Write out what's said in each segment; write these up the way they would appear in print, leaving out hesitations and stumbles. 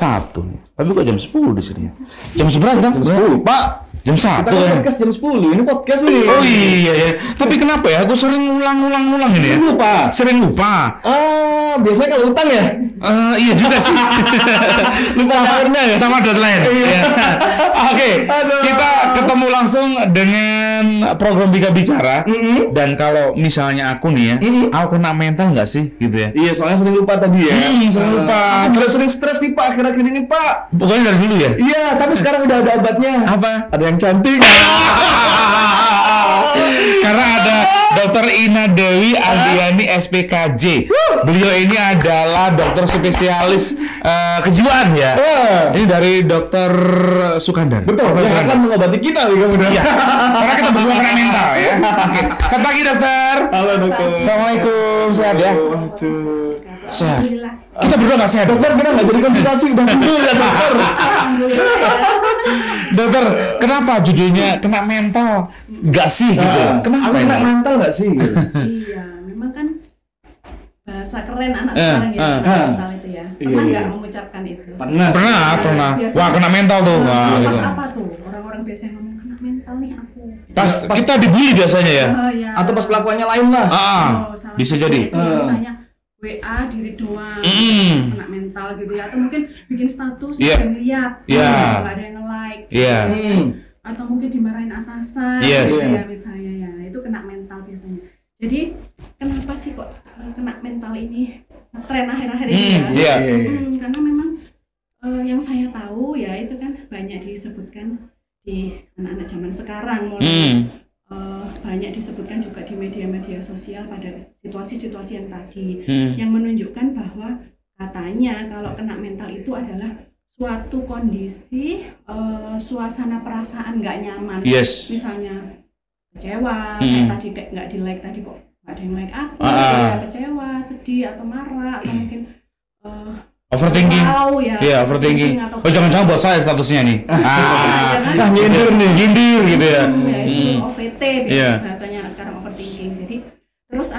1 nih. Tapi kok jam 10 di sini? Jam seberapa kan? Jam 10, Pak. Jam 1 Kita kan podcast jam 10. Ini podcast ini. Oh iya ya. Tapi kenapa ya? Aku sering ulang ini ya. Sering lupa. Sering lupa. Biasanya kalau utang ya? Iya juga sih. Lupa akhirnya ya? Sama deadline. Ya. Oke, kita ketemu langsung dengan program Bika Bicara. Dan kalau misalnya aku nih ya, aku kena mental nggak sih gitu ya? Iya, soalnya sering lupa tadi ya. Sering lupa. Udah sering stres nih Pak akhir-akhir ini Pak. Pokoknya dari dulu ya. Iya, tapi sekarang udah ada obatnya. Apa? Ada yang cantik. Karena ada Dr. Ina Dewi Aziani SPKJ. Beliau ini adalah dokter spesialis kejiwaan ya. Ini dari Dr. Sukandar. Betul, yang akan mengobati kita nih kemudian. Ya, karena kita berdua kena mental ya. Oke. Selamat pagi dokter. Halo dokter. Assalamualaikum, sehat ya? Waduh. Sehat. Kita berdua nggak sehat. Dokter, kita nggak jadi konsultasi, udah sembuh ya dokter. Dokter, kenapa judulnya kena mental? Nggak sih gitu. Kenapa Kena ini? mental nggak sih? Iya, memang kan bahasa keren anak sekarang ya, kena mental itu ya. Pernah nggak mengucapkan itu? Pernah. Biasa- Wah, kena mental tuh. Wah, Pas gitu. apa tuh? Orang-orang biasanya ngomong kena mental nih aku. Pas kita dibully biasanya ya. Ya. Atau pas kelakuannya lain lah. Salah Bisa satunya jadi. itu misalnya WA diri doang, kena mental gitu ya. Atau mungkin bikin status nggak ada yang lihat, nggak ada yang nge-like. Iya. gitu ya. Atau mungkin dimarahin atasan, Yes. gitu ya misalnya ya. Itu kena mental biasanya. Jadi kenapa sih kok kena mental ini tren akhir-akhir ini ya? Iya. Karena memang yang saya tahu ya itu kan banyak disebutkan di anak-anak zaman sekarang mulai banyak disebutkan juga di media-media sosial pada situasi-situasi yang tadi yang menunjukkan bahwa katanya kalau kena mental itu adalah suatu kondisi suasana perasaan nggak nyaman. Yes. Misalnya kecewa, kayak tadi kayak nggak di like tadi kok nggak ada yang like aku, ya, kecewa, sedih atau marah atau mungkin Overthinking. ya, Overthinking. atau Oh, jangan-jangan buat saya statusnya nih. Nyindir nih. Nyindir gitu ya. ya itu OVT Iya. bahasanya sekarang overthinking. Jadi terus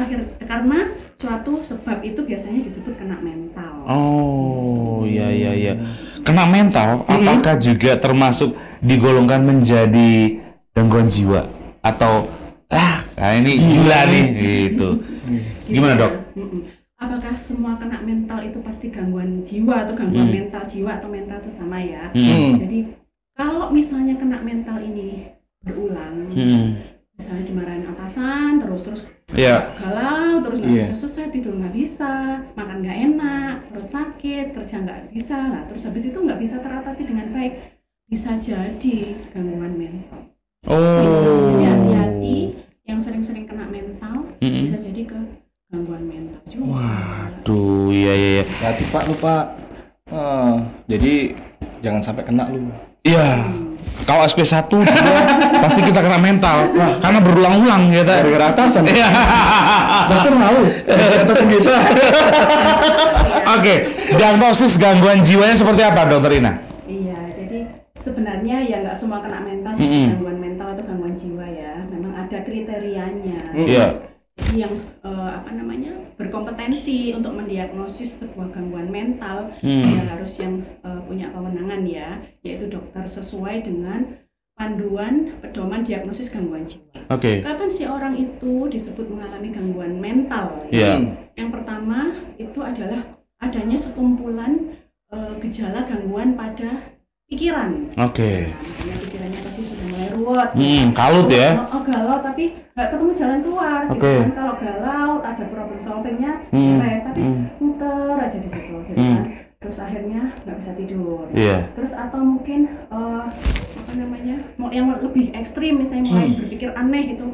karena suatu sebab itu biasanya disebut kena mental. Oh, iya. Kena mental apakah juga termasuk digolongkan menjadi gangguan jiwa atau ini gila nih gitu. Gimana, Dok? Apakah semua kena mental itu pasti gangguan jiwa atau gangguan mental jiwa atau mental itu sama ya? Jadi kalau misalnya kena mental ini berulang, misalnya dimarahin atasan terus galau, terus nggak bisa selesai, tidur nggak bisa, makan nggak enak, perut sakit, kerja nggak bisa, nah terus habis itu nggak bisa teratasi dengan baik, bisa jadi gangguan mental. Jadi hati-hati yang sering-sering kena mental bisa jadi ke gangguan mental juga. Waduh, iya. Hati Pak, lupa. Jadi jangan sampai kena lu. Iya. Kalau SP1 pasti kita kena mental karena berulang-ulang ya ta. Gara-gara atasan. Iya. Dokter mau atasan kita. Oke, diagnosis gangguan jiwanya seperti apa, Dokter Ina? Iya, jadi sebenarnya ya nggak semua kena mental gangguan mental atau gangguan jiwa ya. Memang ada kriterianya. Iya. Jadi yang berkompetensi untuk mendiagnosis sebuah gangguan mental ya harus yang punya kewenangan ya, yaitu dokter sesuai dengan panduan pedoman diagnosis gangguan jiwa. Oke. Kapan sih orang itu disebut mengalami gangguan mental? Iya. Yang pertama itu adalah adanya sekumpulan gejala gangguan pada pikiran. Oke. Misalnya pikirannya tadi sudah mulai ruwet. Kalut ya. Galau tapi nggak ketemu jalan keluar. Oke. Gitu kan. Kalau galau ada problem solvingnya, stres tapi muter aja di situ. Gitu kan. Terus akhirnya nggak bisa tidur. Iya. Terus atau mungkin yang lebih ekstrim misalnya mulai berpikir aneh itu,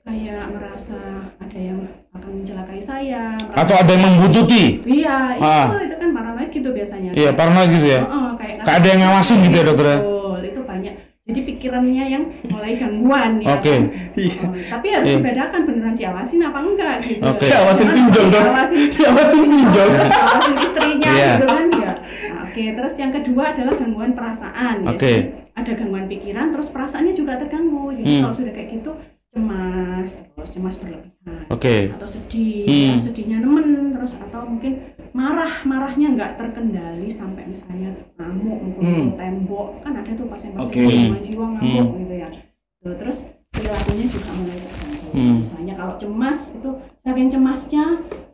kayak merasa ada yang akan mencelakai saya. Atau ada yang membuntuti. Iya, itu kan paranoid gitu biasanya. Iya, paranoid gitu ya. Kayak ada yang ngawasin gitu ya, Dokter. Betul, itu banyak. Jadi pikirannya yang mulai gangguan ya. Oke. Kan? Tapi harus dibedakan beneran diawasin apa enggak gitu. Oke. Diawasin pinjol dong. Diawasin pinjol. Diawasin istrinya Iya. gitu kan ya. Nah, oke, terus yang kedua adalah gangguan perasaan ya. Oke. Jadi ada gangguan pikiran terus perasaannya juga terganggu. Jadi kalau sudah kayak gitu cemas, cemas berlebihan, Oke. atau sedih, ya, sedihnya nemen, terus atau mungkin marahnya nggak terkendali sampai misalnya ngamuk, mukul tembok, kan ada tuh pasien-pasien gangguan jiwa ngamuk gitu ya. Tuh, terus perilakunya juga mulai terganggu. Misalnya kalau cemas itu saking cemasnya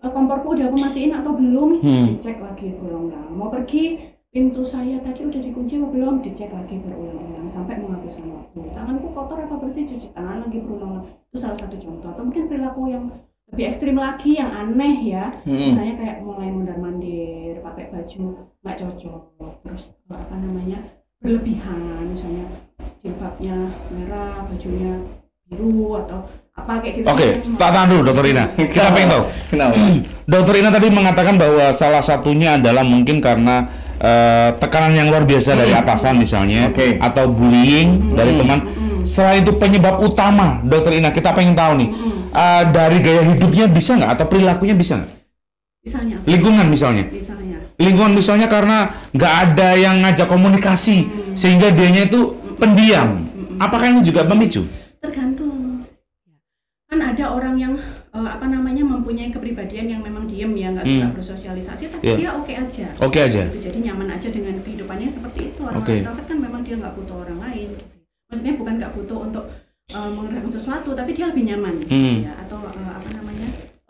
komporku udah aku matiin atau belum, dicek lagi berulang-ulang. Mau pergi, pintu saya tadi udah dikunci atau belum, dicek lagi berulang-ulang sampai menghabiskan waktu. Tanganku kotor apa bersih, cuci tangan lagi berulang-ulang. Itu salah satu contoh. Atau mungkin perilaku yang lebih ekstrim lagi, yang aneh ya, misalnya kayak mulai mondar-mandir, pakai baju nggak cocok, terus berlebihan, misalnya jilbabnya merah, bajunya biru atau apa kayak gitu. Oke, tahan dulu Dokter Ina. Kita pengen tahu. Dokter Ina tadi mengatakan bahwa salah satunya adalah mungkin karena tekanan yang luar biasa dari atasan misalnya, atau bullying dari teman. Selain itu penyebab utama, Dokter Ina, kita pengen tahu nih, dari gaya hidupnya bisa nggak atau perilakunya bisa nggak? Misalnya. Lingkungan misalnya. Lingkungan misalnya karena nggak ada yang ngajak komunikasi sehingga dianya itu pendiam. Apakah ini juga memicu? Tergantung. Kan ada orang yang mempunyai kepribadian yang memang diem ya, nggak suka bersosialisasi, tapi dia oke aja. Oke aja. Gitu, jadi nyaman aja dengan kehidupannya seperti itu. Orang introvert kan memang dia nggak butuh orang lain. Gitu. Maksudnya bukan nggak butuh untuk mengerjakan sesuatu, tapi dia lebih nyaman. Ya, atau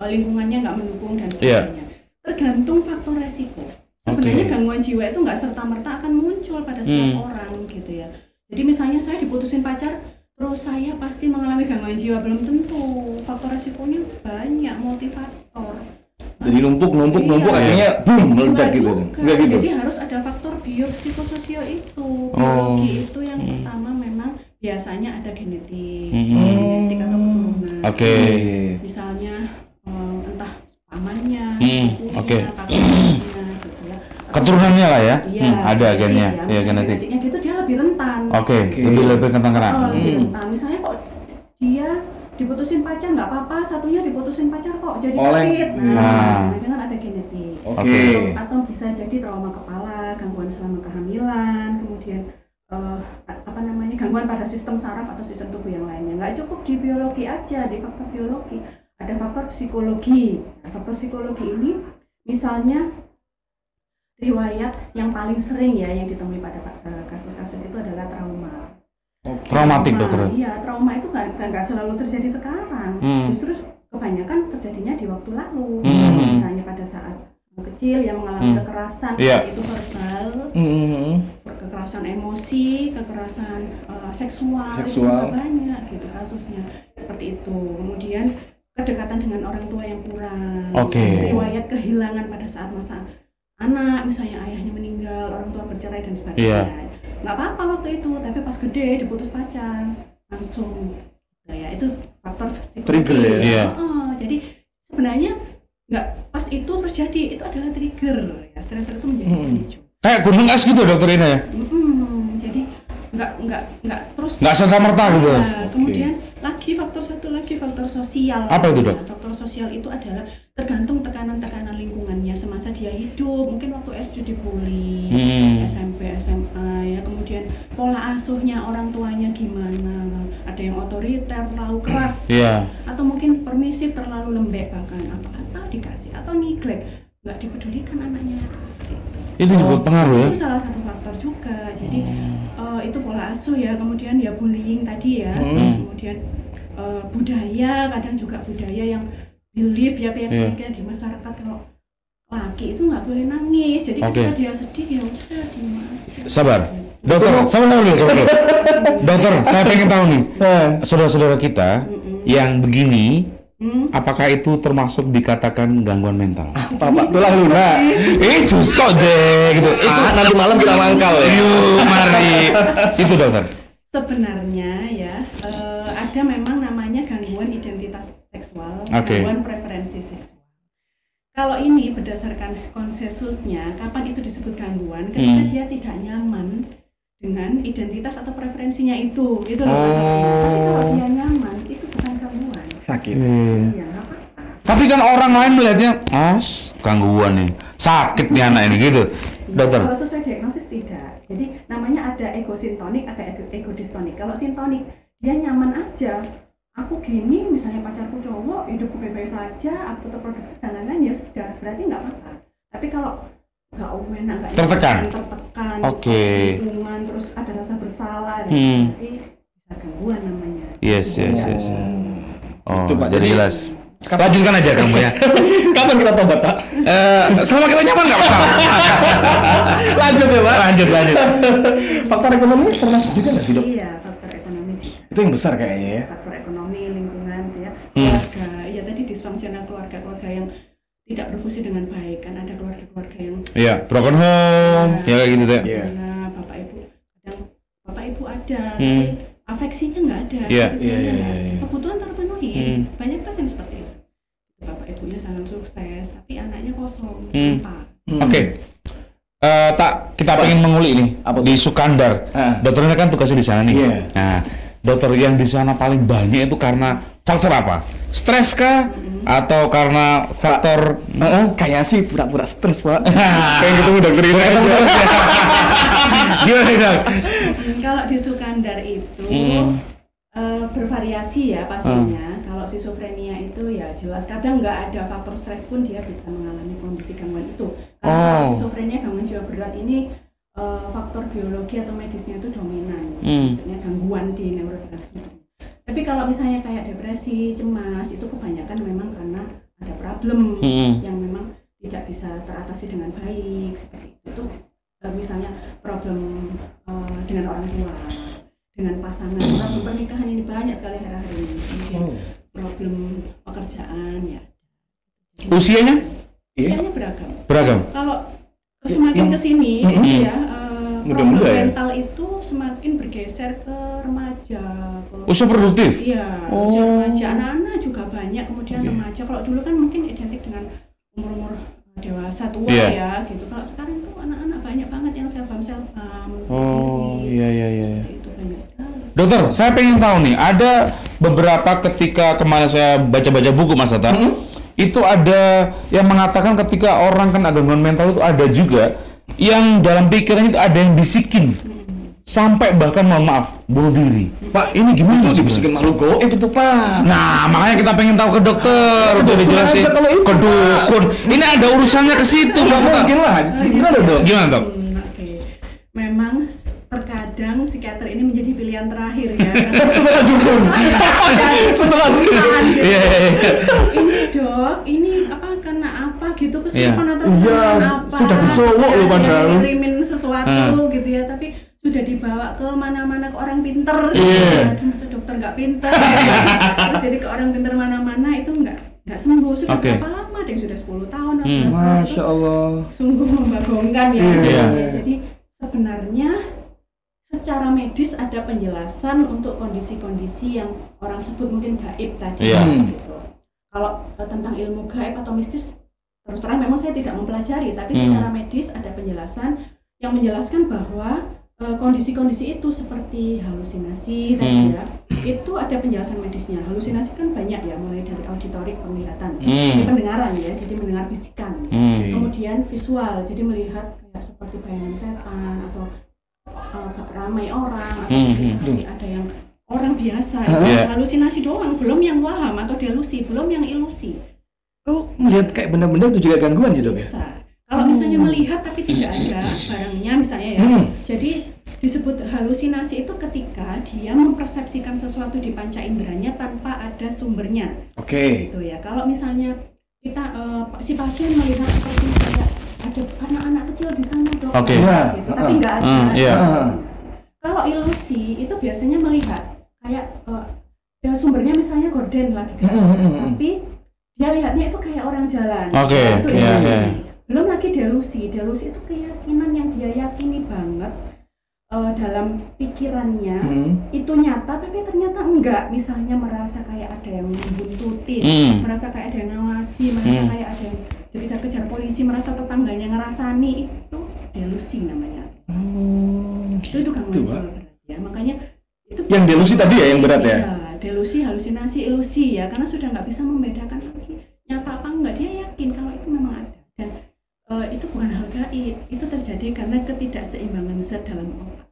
lingkungannya nggak mendukung dan sebagainya. Tergantung faktor resiko. Sebenarnya gangguan jiwa itu nggak serta-merta akan muncul pada setiap orang gitu ya. Jadi misalnya saya diputusin pacar, terus saya pasti mengalami gangguan jiwa, belum tentu. Faktor resikonya banyak, multifaktor. Jadi numpuk akhirnya boom meledak gitu. Jadi harus ada faktor biopsikososio itu. Biologi itu yang pertama memang biasanya ada genetik atau keturunan. Misalnya entah pamannya, sepupunya, kakaknya, gitu ya. Keturunannya lah ya, ada gennya, ya genetik. Genetiknya gitu dia lebih rentan. Lebih rentan kena. Lebih rentan. Misalnya kok dia diputusin pacar nggak apa-apa, satunya diputusin pacar kok jadi sakit. Jangan-jangan ada genetik. Atau bisa jadi trauma kepala, gangguan selama kehamilan, kemudian gangguan pada sistem saraf atau sistem tubuh yang lainnya. Nggak cukup di biologi aja, di faktor biologi. Ada faktor psikologi. Nah, faktor psikologi ini misalnya riwayat yang paling sering ya yang ditemui pada kasus-kasus itu adalah trauma. Traumatik dokter. Iya, trauma itu nggak selalu terjadi sekarang. Justru kebanyakan terjadinya di waktu lalu. Misalnya pada saat kecil yang mengalami kekerasan, itu verbal, kekerasan emosi, kekerasan seksual. Itu juga banyak gitu kasusnya seperti itu. Kemudian kedekatan dengan orang tua yang kurang, riwayat kehilangan pada saat masa anak, misalnya ayahnya meninggal, orang tua bercerai dan sebagainya. Nggak apa-apa waktu itu, tapi pas gede diputus pacar langsung ya itu faktor psikologi. Trigger ya. Jadi sebenarnya nggak pas itu terus jadi, itu adalah trigger ya. Stres itu menjadi pemicu. Kayak gunung es gitu dokter Ina ya. Jadi nggak terus nggak serta-merta gitu. Kemudian satu lagi faktor sosial. Apa itu dok? Faktor sosial itu adalah tergantung tekanan lingkungannya semasa dia hidup. Mungkin waktu SD dibully, SMP, SMA ya. Kemudian pola asuhnya orang tuanya gimana? Ada yang otoriter, terlalu keras, atau mungkin permisif, terlalu lembek, bahkan apa-apa dikasih atau neglect, nggak dipedulikan anaknya. Itu juga pengaruh ya? Itu salah satu faktor juga. Jadi itu pola asuh ya, kemudian ya bullying tadi ya, terus kemudian budaya, kadang juga budaya yang belief ya kayak di masyarakat kalau laki itu nggak boleh nangis, jadi ketika dia sedih ya udah diem aja. Sabar, dokter, sabar dulu. Dokter, saya pengen tahu nih, saudara-saudara kita yang begini, apakah itu termasuk dikatakan gangguan mental? Pak tulang lunak. Cocok deh gitu. Itu nanti malam kita mangkal ya. Yuk, mari. Itu dokter. Sebenarnya ya ada memang namanya gangguan identitas seksual, gangguan preferensi seksual. Kalau ini berdasarkan konsensusnya, kapan itu disebut gangguan? Ketika dia tidak nyaman dengan identitas atau preferensinya itu loh masalahnya. Tapi kalau dia nyaman, itu bukan gangguan. Sakit. Iya, nggak apa-apa. Tapi kan orang lain melihatnya, gangguan nih, sakit nih anak ini gitu, dokter. Kalau sesuai diagnosis tidak. Jadi namanya ada ego sintonik, ada ego distonik. Kalau sintonik dia nyaman aja, aku gini, misalnya pacarku cowok, hidupku bebas saja, aku tetap produktif dan lain-lain, ya sudah, berarti nggak apa-apa. Tapi kalau nggak enak, nggak Tertekan. Oke. Lingkungan, terus ada rasa bersalah, dan berarti bisa gangguan namanya. Yes. Oh, Itu, Pak. jadi jelas. Lanjutkan aja kamu ya. Kapan kita tobat, Pak? Selama kita nyaman nggak masalah. Lanjut ya, Pak. Lanjut. Faktor ekonomi termasuk juga nggak sih, Dok? Iya, faktor ekonomi juga. Itu yang besar kayaknya ya. Faktor ekonomi, lingkungan, ya, keluarga. Ya tadi disfungsional keluarga yang tidak berfungsi dengan baik, kan ada keluarga yang Iya, broken home, ya kayak gitu deh. Iya. mana bapak ibu ada, tapi afeksinya nggak ada, Iya. kasih sayangnya Iya, nggak iya, iya. ada. Kebutuhan terpenuhi, banyak pasien seperti itu. Bapak ibunya sangat sukses, tapi anaknya kosong, tanpa. Oke. Kita pengen mengulik nih Apa di Sukandar. Dokternya kan tugasnya di sana nih. Iya. Nah, dokter yang di sana paling banyak itu karena faktor apa? Stres kah? Atau karena faktor Kayak sih pura-pura stres, Pak. Kayak gitu udah beri aja. gimana dok? Kalau di Sukandar itu bervariasi ya pasiennya. Kalau schizophrenia itu ya jelas kadang nggak ada faktor stres pun dia bisa mengalami kondisi gangguan itu. Karena kalau schizophrenia gangguan jiwa berat ini faktor biologi atau medisnya itu dominan, maksudnya gangguan di neurotransmitter. Tapi kalau misalnya kayak depresi, cemas itu kebanyakan memang karena ada problem yang memang tidak bisa teratasi dengan baik seperti itu. Itu misalnya problem dengan orang tua, dengan pasangan, problem pernikahan ini banyak sekali hari-hari ini. Kemudian problem pekerjaan ya. Usianya? Usianya beragam. Kalau semakin kesini ya problem muda-muda ya? mental itu semakin bergeser ke remaja. Usia produktif? Iya, usia remaja. Anak-anak juga banyak, kemudian remaja. Kalau dulu kan mungkin identik dengan umur-umur dewasa tua ya gitu. Kalau sekarang tuh anak-anak banyak banget yang self-harm. Iya. Itu banyak sekali. Dokter, saya pengen tahu nih, ada beberapa ketika kemarin saya baca-baca buku Mas Tata, itu ada yang mengatakan ketika orang kena gangguan mental itu ada juga yang dalam pikirannya itu ada yang bisikin sampai bahkan mohon maaf bunuh diri. Pak, ini gimana? Itu dibisikin makhluk goib itu, Pak. Nah, makanya kita pengen tahu ke dokter, udah dijelasin aja kalau itu, ke dukun. Ini ada urusannya ke situ. Nggak mungkin lah. Gimana, Dok? Gimana, Dok? Oke. Memang terkadang psikiater ini menjadi pilihan terakhir ya. Setelah dukun. Setelah dukun. Iya. Ini dok, ini apa kena apa gitu kesurupan atau Iya, apa? sudah disowok loh padahal. Kirimin sesuatu gitu ya, tapi sudah dibawa ke mana-mana ke orang pinter. Aduh, masa dokter nggak pinter. Terus jadi ke orang pinter mana-mana itu nggak sembuh. Sudah berapa lama? Ada yang sudah 10 tahun. Masya Allah. Sungguh membagongkan ya. Iya. Jadi sebenarnya secara medis ada penjelasan untuk kondisi-kondisi yang orang sebut mungkin gaib tadi. Gitu. Kalau tentang ilmu gaib atau mistis, terus terang memang saya tidak mempelajari, tapi secara medis ada penjelasan yang menjelaskan bahwa kondisi-kondisi itu seperti halusinasi tadi ya, itu ada penjelasan medisnya. Halusinasi kan banyak ya, mulai dari auditorik penglihatan, jadi pendengaran ya, jadi mendengar bisikan. Kemudian visual, jadi melihat kayak seperti bayangan setan atau ramai orang atau seperti ada yang orang biasa. Halusinasi doang, belum yang waham atau delusi, belum yang ilusi. Oh, melihat kayak benda-benda itu juga gangguan ya, Dok ya? Bisa. Kalau misalnya melihat tapi tidak ada barangnya misalnya ya. Jadi disebut halusinasi itu ketika dia mempersepsikan sesuatu di panca inderanya tanpa ada sumbernya. Oke. Gitu ya. Kalau misalnya kita si pasien melihat seperti kayak ada anak-anak kecil di sana dok. Gitu, tapi nggak ada. Halusinasi. Kalau ilusi itu biasanya melihat kayak ya sumbernya misalnya gorden lagi tapi dia lihatnya itu kayak orang jalan. Itu ilusi. Belum lagi delusi itu keyakinan yang dia yakini banget dalam pikirannya itu nyata tapi ternyata enggak. Misalnya merasa kayak ada yang membuntutin, merasa kayak ada yang ngawasi, merasa kayak ada yang dikejar-kejar polisi, merasa tetangganya ngerasani, itu delusi namanya. Itu gangguan jiwa berat ya. Makanya itu yang delusi tadi ya yang berat ya? Iya, delusi, halusinasi, ilusi ya, karena sudah nggak bisa membedakan lagi nyata apa enggak. Dia yakin kalau itu memang ada dan itu bukan hal gaib, itu terjadi karena ketidakseimbangan zat dalam otak.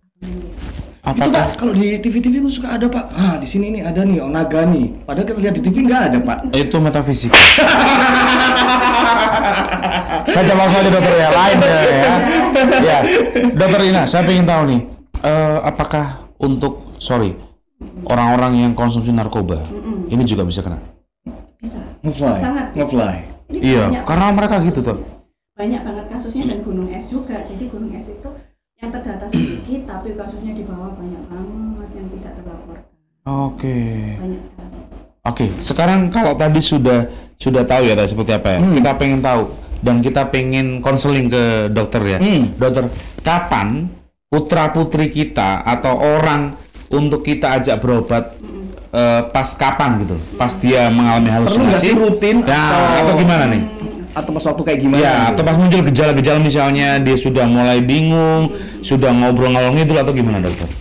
Itu Pak, kalau di TV-TV itu suka ada Pak. Ah, di sini nih ada nih onaga nih. Padahal kita lihat di TV nggak ada Pak. Itu metafisika. Saya jawab langsung aja dokter ya, lain ya. Ya, dokter Ina, saya ingin tahu nih, apakah untuk orang-orang yang konsumsi narkoba ini juga bisa kena? Bisa. Ngefly. Iya, karena mereka gitu tuh. Banyak banget kasusnya dan gunung es juga. Jadi gunung es itu yang terdata sedikit, tapi kasusnya di bawah banyak banget yang tidak terlaporkan. Oke. Banyak sekali. Oke, sekarang kalau tadi sudah tahu ya tadi seperti apa ya. Kita pengen tahu dan kita pengen konseling ke dokter ya. Dokter, kapan putra putri kita atau orang untuk kita ajak berobat pas kapan gitu? Pas dia mengalami halusinasi. Perlu nggak sih rutin atau gimana nih? Atau pas waktu kayak gimana? Ya, atau pas muncul gejala-gejala misalnya dia sudah mulai bingung, sudah ngobrol ngalor ngidul atau gimana dokter?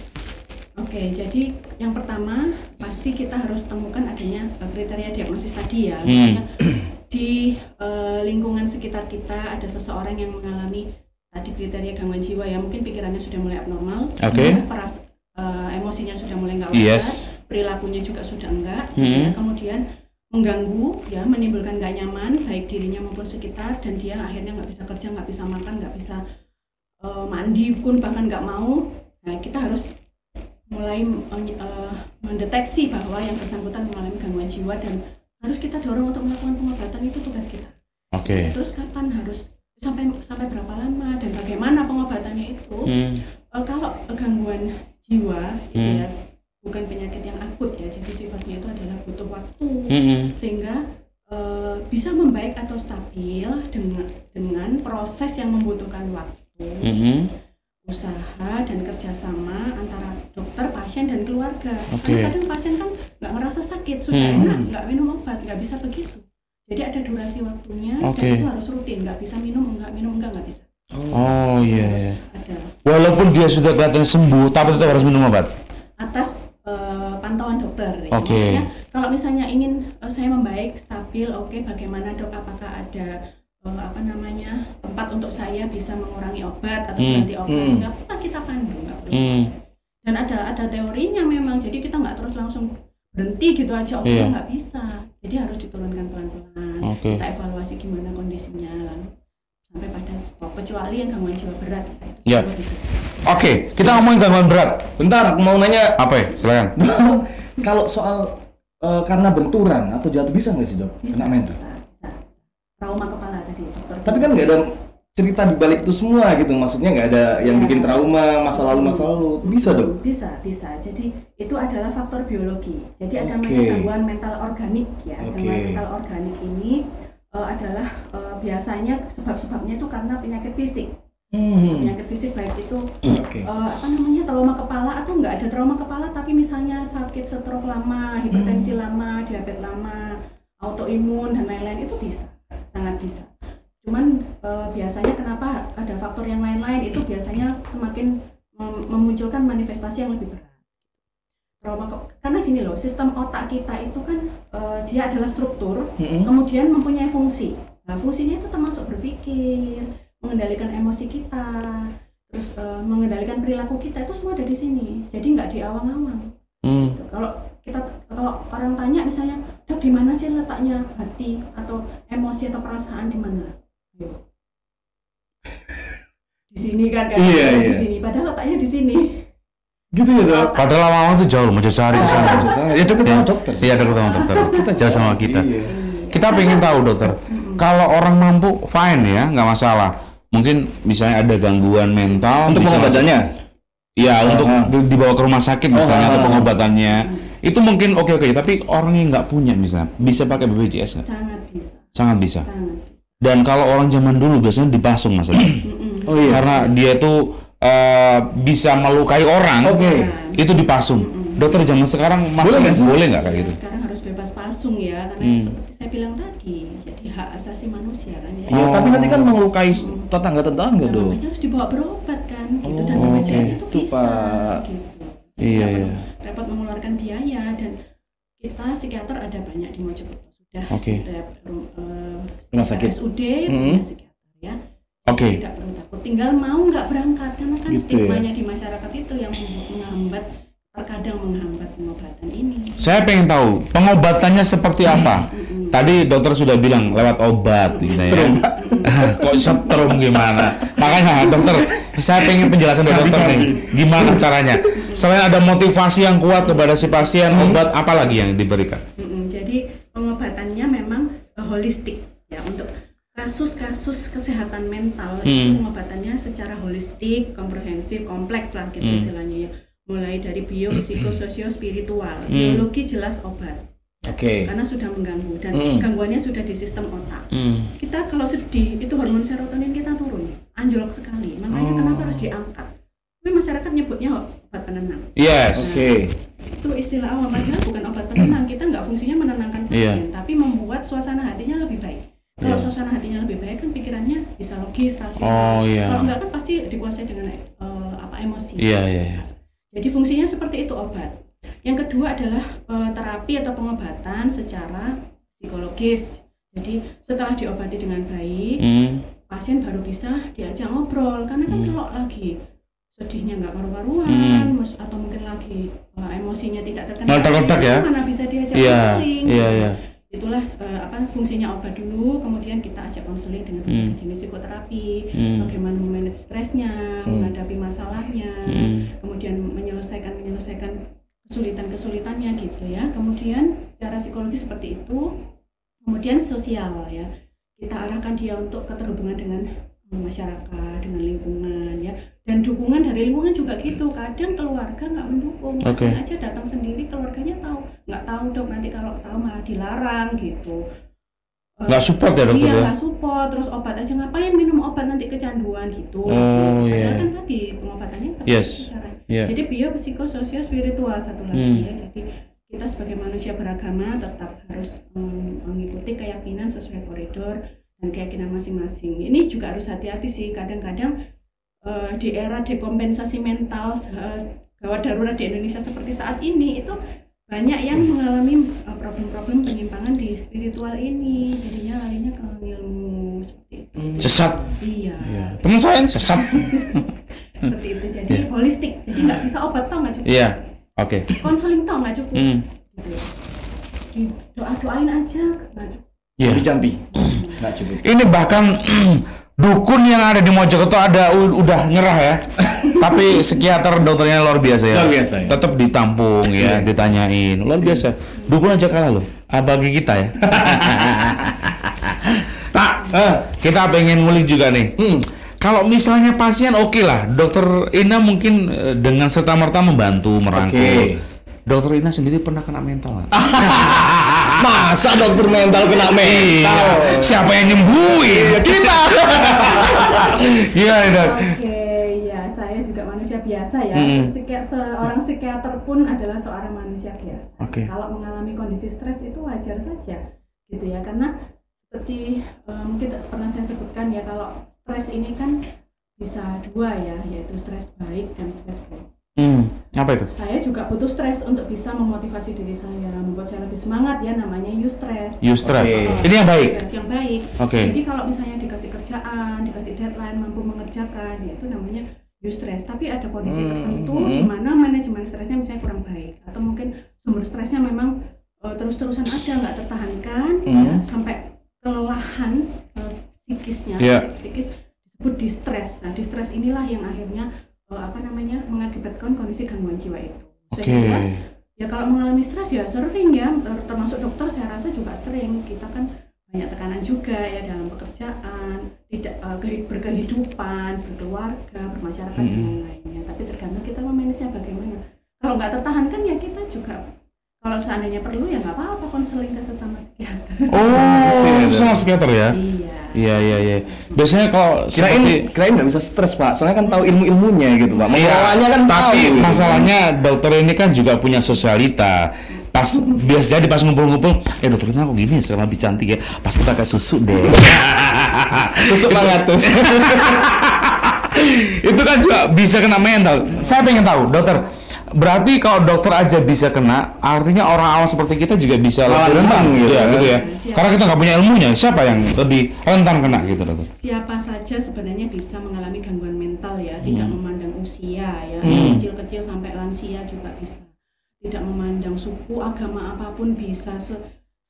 Oke, jadi yang pertama pasti kita harus temukan adanya kriteria diagnosis tadi ya. Misalnya di lingkungan sekitar kita ada seseorang yang mengalami tadi kriteria gangguan jiwa ya, mungkin pikirannya sudah mulai abnormal, emosinya sudah mulai nggak wajar, perilakunya juga sudah enggak, kemudian mengganggu ya, menimbulkan nggak nyaman baik dirinya maupun sekitar, dan dia akhirnya nggak bisa kerja, nggak bisa makan, nggak bisa mandi pun bahkan nggak mau. Nah, kita harus mulai mendeteksi bahwa yang bersangkutan mengalami gangguan jiwa dan harus kita dorong untuk melakukan pengobatan. Itu tugas kita. Terus kapan harus sampai berapa lama dan bagaimana pengobatannya itu? Kalau gangguan jiwa ya, bukan penyakit yang akut ya, jadi sifatnya itu adalah butuh waktu sehingga bisa membaik atau stabil dengan proses yang membutuhkan waktu, usaha dan kerjasama antara dokter, pasien dan keluarga. Karena kadang pasien kan nggak ngerasa sakit, sudah enak, nggak minum obat, nggak bisa begitu. Jadi ada durasi waktunya dan itu harus rutin, nggak bisa minum enggak bisa. Oh iya. Walaupun dia sudah kelihatan sembuh, tapi tetap harus minum obat. Atas pantauan dokter. Ya. Maksudnya kalau misalnya ingin saya membaik, stabil, bagaimana dok? Apakah ada tempat untuk saya bisa mengurangi obat atau berhenti obat? Nggak apa kita pandu, nggak perlu. Dan ada teorinya memang. Jadi kita nggak terus langsung berhenti gitu aja obatnya, nggak bisa. Jadi harus diturunkan pelan-pelan. Kita evaluasi gimana kondisinya, lalu sampai pada stop. Kecuali yang gangguan jiwa berat. Kita ngomongin gangguan berat. Bentar, aku mau nanya. Apa ya? Silakan. Kalau soal karena benturan atau jatuh bisa nggak sih dok? Kena mental? Bisa. Trauma kepala tadi dokter. Tapi kan nggak ada cerita di balik itu semua gitu. Maksudnya nggak ada yang bikin trauma masa lalu. Bisa dok? Bisa. Jadi itu adalah faktor biologi. Jadi ada gangguan mental organik ya. Gangguan mental organik ini adalah biasanya sebab-sebabnya itu karena penyakit fisik. Penyakit fisik baik itu trauma kepala atau nggak ada trauma kepala tapi misalnya sakit stroke lama, hipertensi lama, diabetes lama, autoimun dan lain-lain, itu bisa, sangat bisa. Cuman biasanya kenapa ada faktor yang lain-lain itu biasanya semakin memunculkan manifestasi yang lebih berat. Karena gini loh, sistem otak kita itu kan dia adalah struktur, kemudian mempunyai fungsi. Nah, fungsinya itu termasuk berpikir, mengendalikan emosi kita, terus mengendalikan perilaku kita, itu semua ada di sini. Jadi nggak di awang-awang. Kalau orang tanya misalnya, dok di mana sih letaknya hati atau emosi atau perasaan di mana? Di sini kan di sini. Padahal letaknya di sini. Gitu ya dok. Padahal lama-lama tuh jauh, mau cari ke sana. Ya dekat sama dokter. Iya dekat sama dokter. Kita jauh sama kita. Kita pengen tahu dokter. Kalau orang mampu, fine ya, nggak masalah. Mungkin misalnya ada gangguan mental. Untuk pengobatannya? Iya, untuk dibawa ke rumah sakit misalnya atau pengobatannya. Itu mungkin oke. Tapi orang yang nggak punya misalnya, bisa pakai BPJS nggak? Sangat bisa. Dan kalau orang zaman dulu biasanya dipasung mas. Karena dia itu bisa melukai orang, itu dipasung. Dokter zaman sekarang boleh nggak kayak gitu? Sekarang harus bebas pasung ya, karena seperti saya bilang tadi, jadi hak asasi manusia kan ya. Tapi nanti kan melukai tetangga-tetangga dong. Namanya harus dibawa berobat kan, gitu. Dan BPJS itu bisa, gitu. Iya. Repot mengeluarkan biaya, dan kita psikiater ada banyak di Mojokerto sudah setiap rumah sakit RSUD punya psikiater ya. Oke. Tidak perlu takut, tinggal mau nggak berangkat karena kan Gitu ya. stigmanya di masyarakat itu yang terkadang menghambat pengobatan ini. Saya pengen tahu pengobatannya seperti apa. Tadi dokter sudah bilang lewat obat, gitu ya. Kok setrum gimana? Makanya dokter, saya pengen penjelasan dari dokter nih. Gimana caranya? Selain ada motivasi yang kuat kepada si pasien, obat apa lagi yang diberikan? Jadi pengobatannya memang holistik ya, untuk kasus-kasus kesehatan mental itu pengobatannya secara holistik, komprehensif, kompleks lah gitu istilahnya ya. Mulai dari bio, psikososio, spiritual, biologi jelas obat. Oke. Karena sudah mengganggu dan gangguannya sudah di sistem otak. Kita kalau sedih itu hormon serotonin kita turun, anjlok sekali. Makanya kenapa harus diangkat? Tapi masyarakat nyebutnya obat penenang. Yes. Oke. Itu istilah awam, padahal bukan obat penenang. Kita nggak fungsinya menenangkan pasien, tapi membuat suasana hatinya lebih baik. Kalau suasana hatinya lebih baik kan pikirannya bisa logis, rasional. Kalau enggak kan pasti dikuasai dengan emosi. Jadi fungsinya seperti itu obat. Yang kedua adalah terapi atau pengobatan secara psikologis. Jadi setelah diobati dengan baik, pasien baru bisa diajak ngobrol. Karena kan kalau lagi sedihnya nggak karu-karuan, atau mungkin lagi emosinya tidak terkendali, ya? mana bisa diajak konseling. Iya. Itulah fungsinya obat dulu, kemudian kita ajak konseling dengan jenis psikoterapi, bagaimana memanage stresnya, menghadapi masalahnya, kemudian menyelesaikan kesulitannya gitu ya. Kemudian secara psikologi seperti itu. Kemudian sosial ya, kita arahkan dia untuk keterhubungan dengan masyarakat, dengan lingkungan ya, dan dukungan dari lingkungan juga gitu. Kadang keluarga nggak mendukung, pasien aja datang sendiri, keluarganya nggak tahu dok, nanti kalau tahu malah dilarang gitu. Nggak support ya dokter? Iya, nggak support. Terus obat aja, ngapain minum obat nanti kecanduan gitu. Padahal kan tadi pengobatannya seperti caranya. Jadi bio, psikososio, spiritual satu lagi ya. Jadi kita sebagai manusia beragama tetap harus mengikuti keyakinan sesuai koridor dan keyakinan masing-masing. Ini juga harus hati-hati sih. Kadang-kadang di era dekompensasi mental, gawat darurat di Indonesia seperti saat ini itu banyak yang mengalami problem-problem penyimpangan di spiritual ini, jadinya larinya ke ilmu seperti itu. Sesat. Iya. Teman saya sesat. Seperti itu, jadi holistik, jadi nggak bisa obat tau nggak cukup. Iya. Oke. Konseling tau nggak cukup. Gitu. Doa-doain aja nggak cukup. Jambi nggak cukup. Ini bahkan dukun yang ada di Mojokerto udah nyerah ya. Tapi psikiater dokternya luar biasa ya. Luar biasa ya. Tetap ditampung ya, ditanyain. Luar biasa. Dukun aja kalah loh. Bagi kita ya. Pak, kita pengen ngulik juga nih. Kalau misalnya pasien oke lah, dokter Ina mungkin dengan serta-merta membantu merangkul. Dokter Ina sendiri pernah kena mental nggak? Masa dokter mental kena mental? Siapa yang nyembuhin? Kita. Iya, dok. Oke, ya saya juga manusia biasa ya. Seorang psikiater pun adalah seorang manusia biasa. Kalau mengalami kondisi stres itu wajar saja, gitu ya. Karena seperti mungkin pernah saya sebutkan ya, kalau stres ini kan bisa dua ya, yaitu stres baik dan stres buruk. Apa itu? Saya juga butuh stres untuk bisa memotivasi diri saya, membuat saya lebih semangat ya, namanya eustress. Eustress. Ini yang baik. Yang baik. Jadi kalau misalnya dikasih kerjaan, dikasih deadline, mampu mengerjakan, ya itu namanya eustress. Tapi ada kondisi tertentu di mana manajemen stresnya misalnya kurang baik, atau mungkin sumber stresnya memang terus-terusan ada, nggak tertahankan, ya, sampai kelelahan psikisnya, psikis disebut distress. Nah, distress inilah yang akhirnya mengakibatkan kondisi gangguan jiwa itu. Sehingga ya kalau mengalami stres ya sering ya, termasuk dokter saya rasa juga sering. Kita kan banyak tekanan juga ya dalam pekerjaan, tidak berkehidupan, berkeluarga, bermasyarakat dan lain-lainnya. Tapi tergantung kita memanagenya bagaimana. Kalau nggak tertahankan ya kita juga, kalau seandainya perlu ya nggak apa-apa konseling ke sesama psikiater. Sama psikiater ya? Iya. Biasanya kalau kirain nggak bisa stres Pak, soalnya kan tahu ilmu-ilmunya gitu Pak. Mengelolanya kan tapi tahu. Masalahnya dokter ini kan juga punya sosialita. Biasanya pas ngumpul-ngumpul, dokter ini aku gini selama lebih cantik ya, pasti pakai susu deh. Susu mangatus. Itu kan juga bisa kena mental. Saya pengen tahu dokter, berarti kalau dokter aja bisa kena, artinya orang awam seperti kita juga bisa lebih rentan gitu ya, gitu ya. Karena kita nggak punya ilmunya, siapa yang lebih rentan kena gitu dokter? Siapa saja sebenarnya bisa mengalami gangguan mental ya, tidak memandang usia ya, kecil-kecil sampai lansia juga bisa. Tidak memandang suku, agama apapun bisa,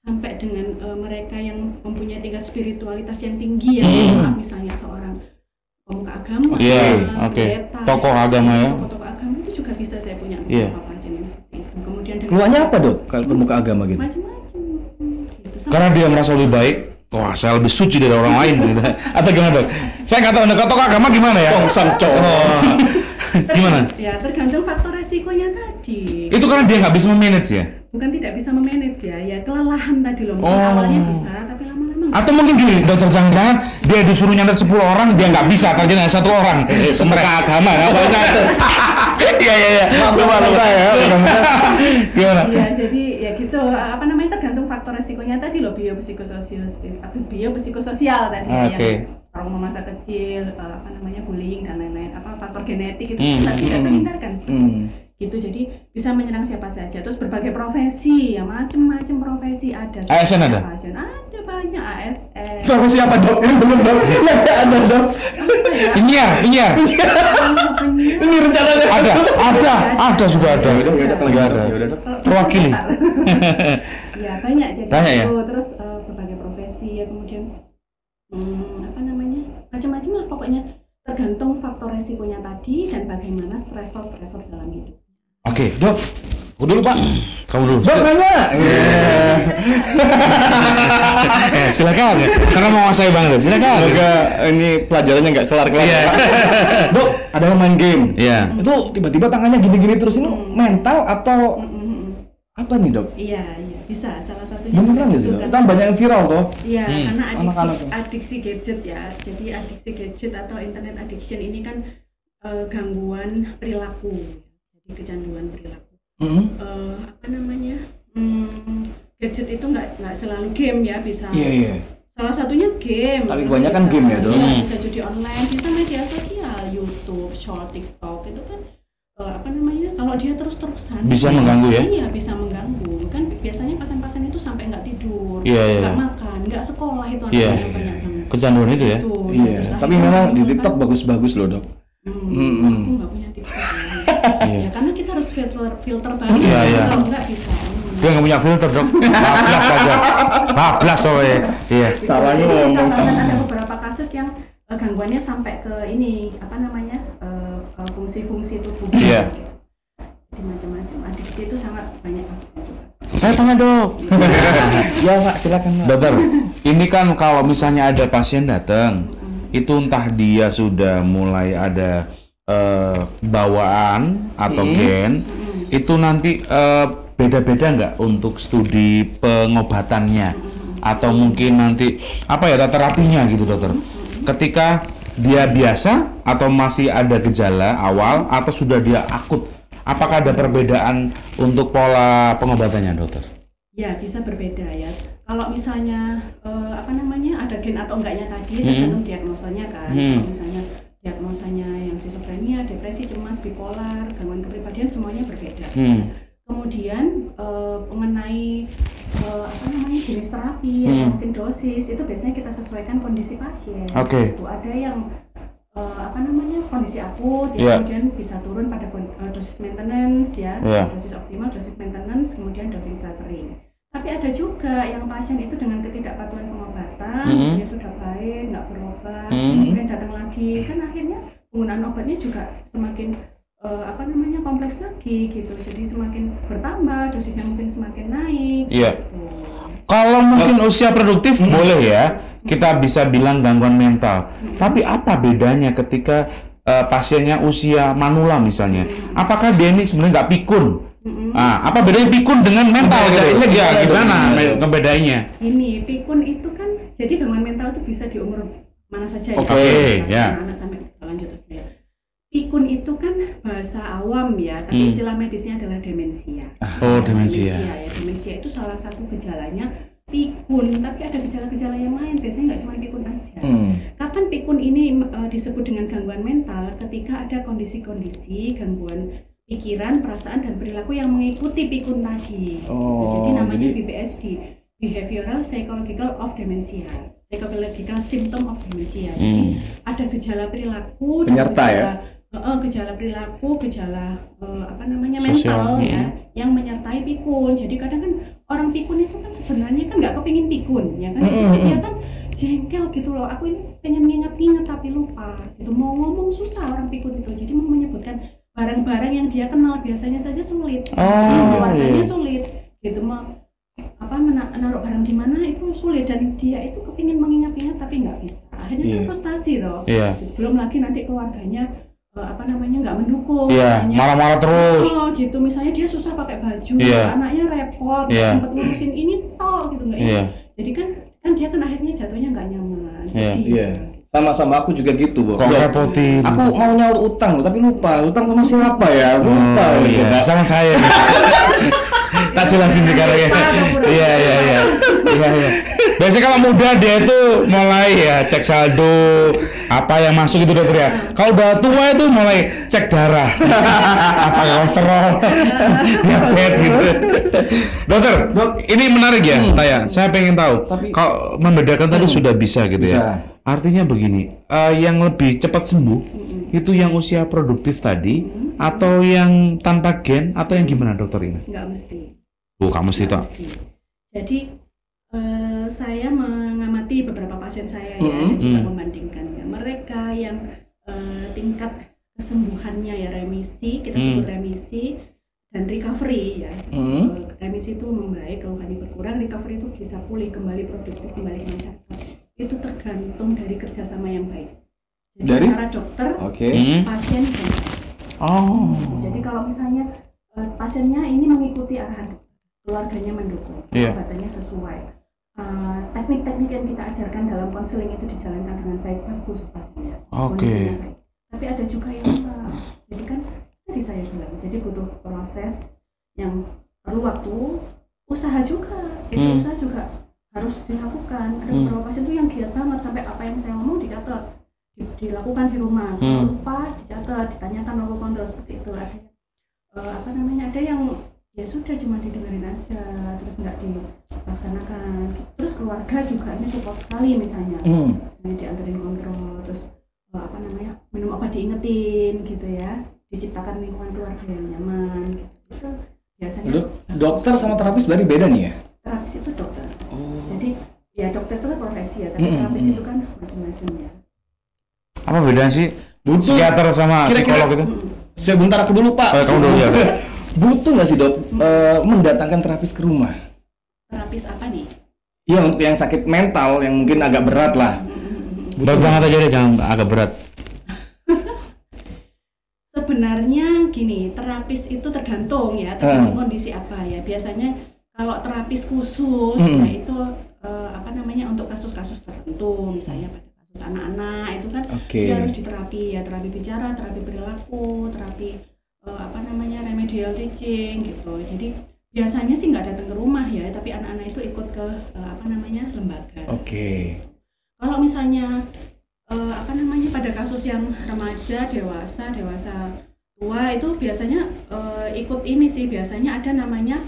sampai dengan mereka yang mempunyai tingkat spiritualitas yang tinggi ya, misalnya seorang pemuka agama, pendeta, tokoh agama ya, tokoh agama itu juga bisa saya punya beberapa pasien seperti itu. Kemudian keluarnya apa dok kalau pemuka agama gitu? Macam-macam. Gitu. Karena dia merasa lebih baik. Wah, saya lebih suci dari orang lain gitu. Atau gimana dok? Saya nggak tahu tokoh agama gimana ya? Gimana? Ya tergantung faktor resikonya tadi. Itu karena dia nggak bisa memanage ya? Bukan tidak bisa memanage ya kelelahan tadi loh. Awalnya bisa, tapi lama-lama atau mungkin gini, dokter, jangan-jangan dia disuruh nyantet 10 orang, dia nggak bisa, terjadi 1 orang. Pemuka agama, nggak boleh nyantet. Iya. Lupa ya. Gimana? Iya, jadi ya gitu. Tergantung faktor resikonya tadi loh, biopsikososial tadi yang trauma masa kecil, bullying dan lain-lain, faktor genetik itu tidak terhindarkan gitu. Jadi bisa menyerang siapa saja. Terus berbagai profesi ya, macam-macam profesi ada. ASN ada? Ada banyak ASN. Profesi apa dok? Ini belum dok. Ada dok. Penyiar. Ini rencananya ada sudah ada. Terwakili. Ya banyak jadi ya? Terus berbagai profesi ya, kemudian macam-macam lah pokoknya, tergantung faktor resikonya tadi dan bagaimana stresor dalam hidup. Oke, dok. Aku dulu pak. Kamu dulu. Dok nanya. Silakan. Karena mau saya banget. Silakan. Semoga ini pelajarannya nggak kelar-kelar. Dok, ada yang main game. Iya. Itu tiba-tiba tangannya gini-gini terus, ini mental atau apa nih dok? Iya, bisa. Salah satunya beneran ya sih dok? Kan banyak yang viral toh. Iya, karena adiksi gadget ya. Jadi adiksi gadget atau internet addiction ini kan gangguan perilaku. Jadi kecanduan perilaku. Gadget itu nggak selalu game ya, bisa. Iya. Salah satunya game. Tapi kebanyakan game ya dok. Bisa judi online, bisa media sosial, YouTube, Short, TikTok itu kan. Kalau dia terus-terusan bisa mengganggu ya? Iya, bisa mengganggu. Kan biasanya pasien-pasien itu sampai nggak tidur, nggak makan, nggak sekolah, itu anak-anak banyak banget. Kecanduan itu ya? Iya. Tapi memang di TikTok bagus-bagus loh dok. Aku nggak punya TikTok. Ya karena kita harus filter banget. Kalau nggak bisa. Dia nggak punya filter dok. Bablas saja. Bablas soalnya. Iya. Salahnya ngomong. Ada beberapa kasus yang gangguannya sampai ke ini fungsi-fungsi tubuh. Iya. Jadi macam-macam. Adiksi itu sangat banyak kasusnya juga. Saya tanya dok. Ya pak, silakan pak. Dokter, ini kan kalau misalnya ada pasien datang, itu entah dia sudah mulai ada bawaan atau gen, itu nanti beda-beda nggak untuk studi pengobatannya, atau mungkin nanti terapinya gitu dokter? Ketika dia biasa atau masih ada gejala awal atau sudah dia akut, apakah ada perbedaan untuk pola pengobatannya dokter? Ya bisa berbeda ya. Kalau misalnya ada gen atau enggaknya tadi tergantung diagnosanya kan. Kalau misalnya diagnosanya yang skizofrenia, depresi, cemas, bipolar, gangguan kepribadian semuanya berbeda. Kemudian mengenai jenis terapi atau mungkin dosis itu biasanya kita sesuaikan kondisi pasien. Itu ada yang kondisi akut kemudian bisa turun pada dosis maintenance ya, dosis optimal, dosis maintenance, kemudian dosis tapering. Tapi ada juga yang pasien itu dengan ketidakpatuhan pengobatan, misalnya sudah baik, nggak berobat, kemudian datang lagi, kan akhirnya penggunaan obatnya juga semakin kompleks lagi gitu. Jadi semakin bertambah, dosisnya mungkin semakin naik. Iya. Gitu. Kalau mungkin usia produktif boleh ya, kita bisa bilang gangguan mental. Tapi apa bedanya ketika pasiennya usia manula misalnya? Apakah dia ini sebenarnya nggak pikun? Apa bedanya pikun dengan mental gitu? Ya, gimana ngebedainnya? Ini pikun itu kan, jadi gangguan mental itu bisa di umur mana saja ya. Anak sampai lanjut usia. Pikun itu kan bahasa awam ya, tapi istilah medisnya adalah demensia. Demensia. Demensia itu salah satu gejalanya pikun, tapi ada gejala-gejala yang lain. Biasanya nggak cuma pikun aja. Kapan pikun ini disebut dengan gangguan mental? Ketika ada kondisi-kondisi gangguan pikiran, perasaan, dan perilaku yang mengikuti pikun tadi. Jadi namanya BPSD, Behavioral Psychological of Dementia, Psychological Symptom of Dementia. Jadi ada gejala perilaku, penyerta gejala perilaku, gejala mental ya, yang menyertai pikun. Jadi kadang kan orang pikun itu kan sebenarnya kan nggak kepingin pikun, ya kan? Dia kan jengkel gitu loh. Aku ini pengen nginget-nginget tapi lupa. Gitu mau ngomong susah orang pikun itu. Jadi mau menyebutkan barang-barang yang dia kenal biasanya saja sulit, keluarganya sulit, gitu mau menaruh barang di mana itu sulit, dan dia itu kepingin mengingat-ingat tapi nggak bisa. Akhirnya kan frustasi loh. Belum lagi nanti keluarganya nggak mendukung, marah-marah terus. Gitu misalnya dia susah pakai baju, anaknya repot, sempat ngurusin ini gitu nggak ini. Jadi kan dia kan akhirnya jatuhnya nggak nyaman, sedih. Sama aku juga gitu, Bu. Kok repotin? Aku mau nyaur utang tapi lupa. Utang sama siapa ya? Lupa. Sama saya. Tak jelasin sekarang ya. Iya. Biasanya kalau muda dia itu mulai ya cek saldo, apa yang masuk itu dokter ya. Kalau udah tua itu mulai cek darah, apa kolesterol, diabetes gitu. Dokter, ini menarik ya, Taya. Saya pengen tahu. Kalau membedakan tadi sudah bisa gitu ya. Artinya begini, yang lebih cepat sembuh itu yang usia produktif tadi, atau yang tanpa gen, atau yang gimana dokter ini? Nggak mesti. Bukan mesti toh. Jadi saya mengamati beberapa pasien saya ya, dan juga membandingkannya. Mereka yang tingkat kesembuhannya ya remisi, kita sebut remisi, dan recovery ya. Remisi itu membaik, keluhannya berkurang, recovery itu bisa pulih kembali, produktif kembali ke masyarakat. Itu tergantung dari kerjasama yang baik. Jadi dari antara dokter, pasien, dan jadi kalau misalnya pasiennya ini mengikuti arahan dokter, keluarganya mendukung, obatannya sesuai, teknik-teknik yang kita ajarkan dalam konseling itu dijalankan dengan baik, bagus pasiennya, kondisinya baik. Tapi ada juga yang enggak. Jadi kan tadi saya bilang, jadi butuh proses yang perlu waktu, usaha juga. Jadi usaha juga harus dilakukan. Ada beberapa pasien tuh yang giat banget sampai apa yang saya ngomong dicatat, dilakukan di rumah. Kalau lupa dicatat, ditanyakan nomor kontrol seperti itu. Ada yang ya sudah cuma didengarin aja, terus nggak dilaksanakan. Terus keluarga juga ini support sekali misalnya dianterin kontrol, terus minum obat diingetin gitu ya, diciptakan lingkungan keluarga yang nyaman gitu. Itu biasanya dokter sama terapis berarti beda nih ya? Terapis itu dokter. Jadi ya dokter itu kan profesi ya, tapi terapis itu kan macam-macam ya. Apa bedanya sih psikiater sama psikolog itu? Sebentar aku dulu Pak. Kamu dulu ya. Butuh nggak sih dok mendatangkan terapis ke rumah? Terapis apa nih? Iya, untuk yang sakit mental yang mungkin agak berat lah. Berat banget aja deh, jangan agak berat. Sebenarnya gini, terapis itu tergantung tergantung kondisi apa ya. Biasanya kalau terapis khusus ya itu untuk kasus-kasus tertentu, misalnya pada kasus anak-anak itu kan dia harus diterapi ya, terapi bicara, terapi perilaku, terapi remedial teaching gitu. Jadi biasanya sih nggak datang ke rumah ya, tapi anak-anak itu ikut ke lembaga. Kalau misalnya pada kasus yang remaja, dewasa tua itu biasanya ikut ini sih, biasanya ada namanya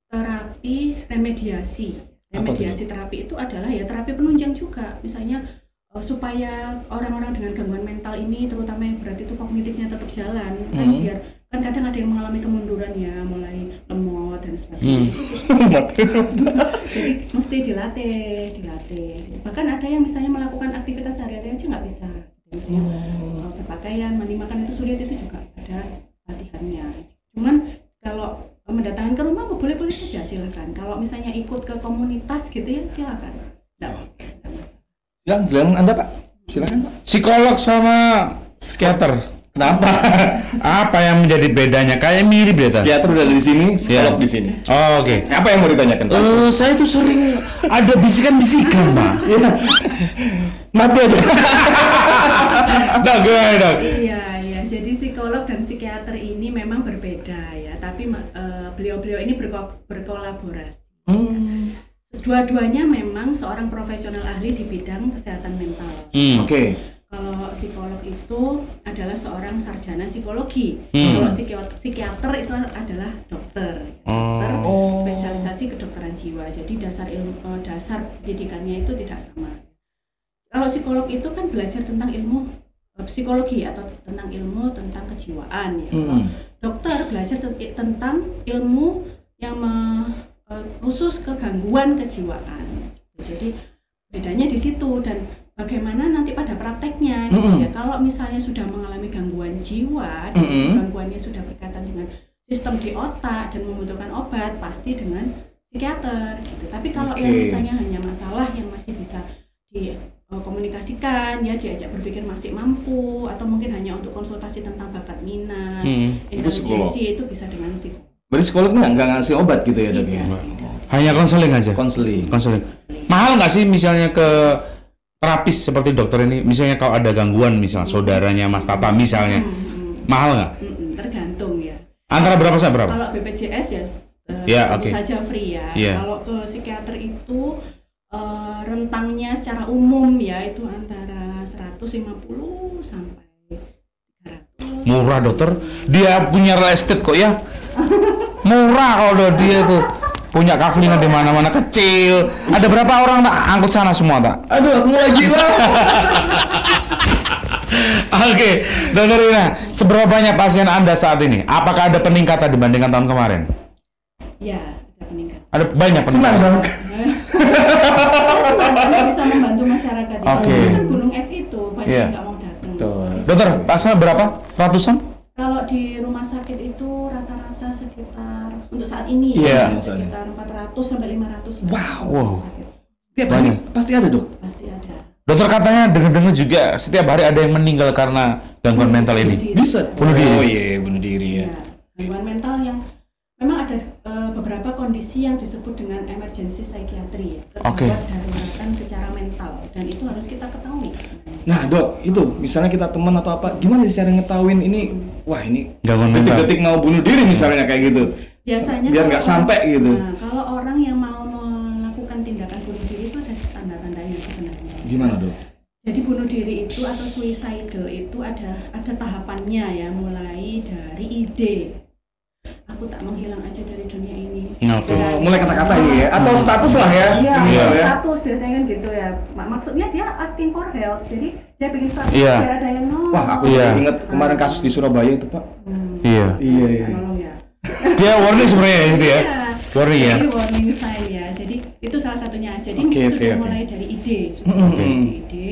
terapi remediasi. Remediasi terapi itu adalah ya terapi penunjang juga, misalnya supaya orang-orang dengan gangguan mental ini, terutama yang berat itu kognitifnya tetap jalan, kan kadang ada yang mengalami kemunduran ya, mulai lemot dan sebagainya. Jadi mesti dilatih. Bahkan ada yang misalnya melakukan aktivitas sehari-hari aja nggak bisa. Misalnya berpakaian, mandi makan itu sulit, itu juga ada latihannya. Cuman kalau mendatangkan ke rumah boleh-boleh saja, silakan. Kalau misalnya ikut ke komunitas gitu ya silakan. Silakan Anda Pak, silakan Pak. Psikolog sama psikiater. Kenapa? Apa yang menjadi bedanya? Kayak mirip ya. Psikiater udah di sini, psikolog di sini. Oh, oke. Apa yang mau ditanyakan? Saya tuh sering ada bisikan-bisikan, Pak. Mati aja. Dok. Iya. Jadi psikolog dan psikiater ini memang berbeda ya, tapi beliau-beliau ini berkolaborasi. Dua-duanya memang seorang profesional ahli di bidang kesehatan mental. Kalau psikolog itu adalah seorang sarjana psikologi. Kalau psikiater itu adalah dokter. Dokter spesialisasi kedokteran jiwa. Jadi dasar pendidikannya itu tidak sama. Kalau psikolog itu kan belajar tentang ilmu psikologi atau tentang ilmu tentang kejiwaan ya. Dokter belajar tentang ilmu yang khusus ke gangguan kejiwaan. Jadi bedanya di situ dan bagaimana nanti pada prakteknya gitu ya. Kalau misalnya sudah mengalami gangguan jiwa dan gangguannya sudah berkaitan dengan sistem di otak dan membutuhkan obat, pasti dengan psikiater gitu. Tapi kalau yang misalnya hanya masalah yang masih bisa dikomunikasikan ya, diajak berpikir masih mampu, atau mungkin hanya untuk konsultasi tentang bakat minat, intelijensi, itu bisa dengan psikolog. Berarti psikolog nggak ngasih obat gitu ya, Dok? Hanya konseling aja. Konseling. Mahal nggak sih misalnya ke terapis seperti dokter ini, misalnya kalau ada gangguan, misalnya saudaranya Mas Tata misalnya, mahal nggak? Tergantung ya. Antara berapa sampai berapa? Kalau BPJS ya tentu saja free ya. Yeah. Kalau ke psikiater itu rentangnya secara umum ya itu antara 150 sampai 300. Murah dokter, dia punya real estate kok ya. Murah kalau dia tuh. Punya kaflingan di mana-mana kecil. Ada berapa orang tak angkut sana semua tak? Aduh, aku mulai gila. Oke, Dokter Ina, seberapa banyak pasien Anda saat ini? Apakah ada peningkatan dibandingkan tahun kemarin? Ya, ada peningkatan. Ada banyak peningkatan. Senang dong. Senang bisa membantu masyarakat. Oke. Kan gunung es itu banyak yang nggak mau datang. Dokter, pasien berapa? Ratusan? Kalau di rumah sakit itu rata-rata sekitar untuk saat ini sekitar 400 sampai 500. Wow. Setiap hari pasti ada, Dok? Pasti ada. Dokter katanya dengar-dengar juga setiap hari ada yang meninggal karena gangguan mental ini. Bisa bunuh diri. Oh iya, bunuh diri ya. Gangguan mental yang memang ada beberapa kondisi yang disebut dengan emergency psychiatry, terhadap daruratan secara mental, dan itu harus kita ketahui sebenarnya. Nah, Dok, itu misalnya kita teman atau apa, gimana sih cara ngetahuin ini? Wah, ini detik-detik mau bunuh diri misalnya kayak gitu. Biasanya biar nggak sampai gitu. Nah, kalau orang yang mau melakukan tindakan bunuh diri itu ada tanda-tandanya sebenarnya. Gimana, Dok? Jadi bunuh diri itu atau suicidal itu ada tahapannya ya, mulai dari ide. Aku tak menghilang aja dari dunia ini. Mulai kata-kata ini ya, atau status lah ya. Iya, status biasanya kan gitu ya. Maksudnya dia asking for help. Jadi dia pengen status biar ada yang nolong. Wah, aku ingat kemarin kasus di Surabaya itu, Pak. Iya. Nolong ya. Dia warning sebenarnya gitu ya. Warning ya. Jadi warning sign ya. Jadi itu salah satunya. Jadi sudah mulai dari ide. Ide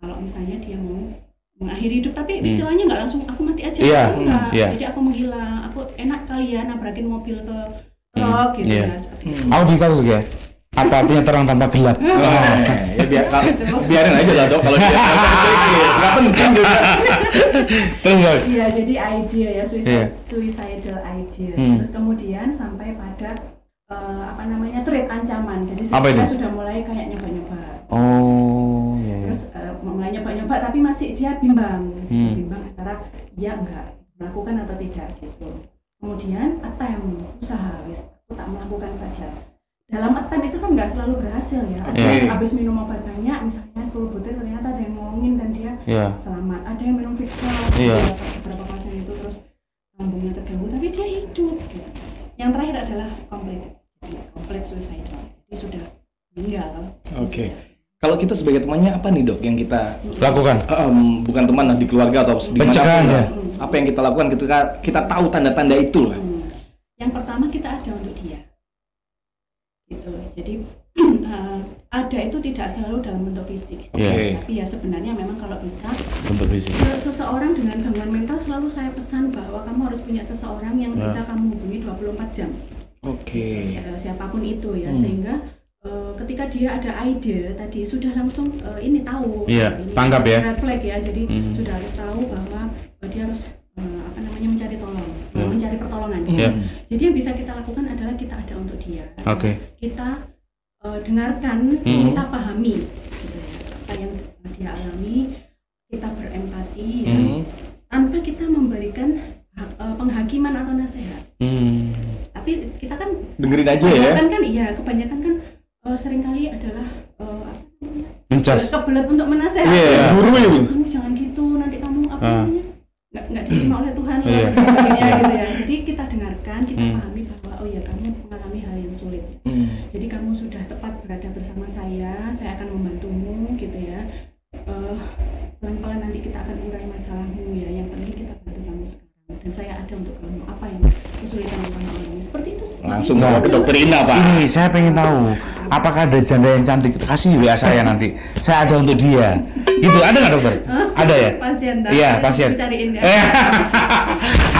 kalau misalnya dia mau mengakhiri hidup, tapi istilahnya nggak langsung aku mati aja, jadi aku menghilang, aku enak kali ya nabrakin mobil ke truk gitu ya, seperti itu. Aku bisa tuh ya, apa artinya terang tanpa gelap? Ya biarin aja lah, Dok, kalau dia nggak penting juga. Iya, jadi idea ya, suicidal idea, terus kemudian sampai pada threat, ancaman. Jadi saya sudah mulai kayak nyoba-nyoba. Terus mulai nyoba-nyoba tapi masih dia bimbang antara iya enggak melakukan atau tidak gitu. Kemudian attempt, usaha, aku tak melakukan saja. Dalam attempt itu kan nggak selalu berhasil ya. Habis minum obat banyak, misalnya 10 butir, ternyata ada yang ngomongin dan dia selamat. Ada yang minum Victor, beberapa pasien itu terus lambungnya terganggu, tapi dia hidup. Gitu. Yang terakhir adalah complete suicidal. Dia sudah meninggal. Kalau kita sebagai temannya apa nih, Dok, yang kita lakukan? Bukan teman lah, di keluarga atau di mana. Apa yang kita lakukan ketika kita tahu tanda-tanda itu lah? Yang pertama, kita ada untuk dia. Gitu. Jadi ada itu tidak selalu dalam bentuk fisik. Tapi ya sebenarnya memang kalau bisa bentuk fisik. Seseorang dengan gangguan mental selalu saya pesan bahwa kamu harus punya seseorang yang bisa kamu hubungi 24 jam. Siapapun itu ya, sehingga ketika dia ada ide tadi sudah langsung ini tahu, ini tanggap ya, red flag ya, jadi sudah harus tahu bahwa dia harus mencari mencari pertolongan. Jadi yang bisa kita lakukan adalah kita ada untuk dia. Kita dengarkan, kita pahami gitu ya, apa yang dia alami, kita berempati ya, tanpa kita memberikan penghakiman atau nasihat. Tapi kita kan dengerin aja ya. Kebanyakan kan seringkali adalah Mencas. kebelet untuk menasehati. Iya, guru ya, Bu. Kamu jangan gitu, nanti kamu apa namanya? Nggak diterima oleh Tuhan Iya. dan sebagainya gitu ya. Jadi kita dengarkan, kita pahami bahwa oh ya kamu mengalami hal yang sulit. Jadi kamu sudah tepat berada bersama saya akan membantumu gitu ya. Pelan-pelan nanti kita akan urai masalahmu ya. Yang penting kita bantu kamu sekarang. Dan saya ada untuk kamu. Apa yang kesulitan yang kamu alami? Seperti itu saja. Langsung bawa ke dokter Ina, Pak. Ini saya pengen tahu, apakah ada janda yang cantik? Kasih WA saya nanti. Saya ada untuk dia. Gitu, ada nggak dokter? Ada ya? Pasien. Iya, pasien. Aku cariin ya.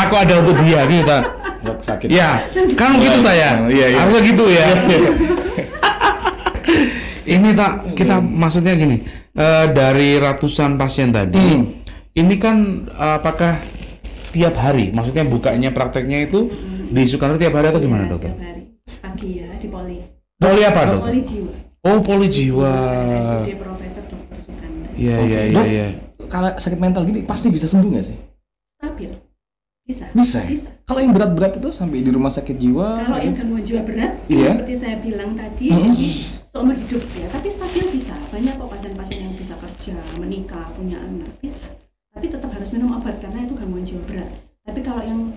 Aku ada untuk dia, gitu. Dok, sakit. Ya, kan gitu tak ya? Iya. Harusnya gitu ya. Ini tak, kita maksudnya gini, dari ratusan pasien tadi, ini kan apakah tiap hari? Maksudnya bukanya prakteknya itu di Sukarno tiap hari atau gimana Ya, dokter? setiap hari. Pagi ya di Poli. Poli apa dokter? Poli jiwa. Oh, poli jiwa. SUD Profesor Dr. Sukanda. Iya, iya, Dok, iya. kalau sakit mental gini pasti bisa sembuh nggak sih? Stabil. Bisa. Bisa. Bisa. Kalau yang berat-berat itu sampai di rumah sakit jiwa. Kalau yang gangguan jiwa berat, Iya. seperti saya bilang tadi, jadi seumur hidup ya. Tapi stabil bisa. Banyak kok pasien-pasien yang bisa kerja, menikah, punya anak, bisa. Tapi tetap harus minum obat karena itu gangguan jiwa berat. Tapi kalau yang